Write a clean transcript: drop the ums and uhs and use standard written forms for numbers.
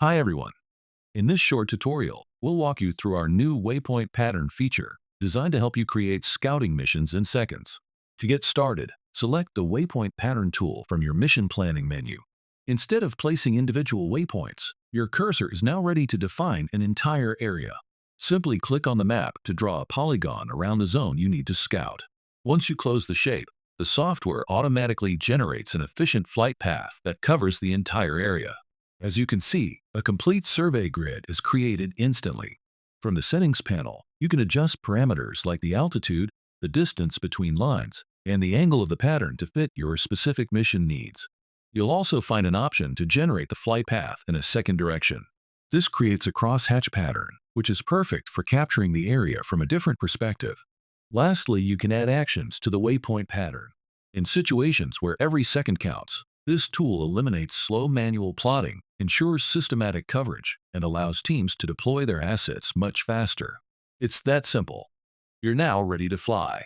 Hi everyone. In this short tutorial, we'll walk you through our new Waypoint pattern feature designed to help you create scouting missions in seconds. To get started, select the Waypoint pattern tool from your mission planning menu. Instead of placing individual waypoints, your cursor is now ready to define an entire area. Simply click on the map to draw a polygon around the zone you need to scout. Once you close the shape, the software automatically generates an efficient flight path that covers the entire area. As you can see, a complete survey grid is created instantly. From the settings panel, you can adjust parameters like the altitude, the distance between lines, and the angle of the pattern to fit your specific mission needs. You'll also find an option to generate the flight path in a second direction. This creates a crosshatch pattern, which is perfect for capturing the area from a different perspective. Lastly, you can add actions to the waypoint pattern. In situations where every second counts, this tool eliminates slow manual plotting, ensures systematic coverage, and allows teams to deploy their assets much faster. It's that simple. You're now ready to fly.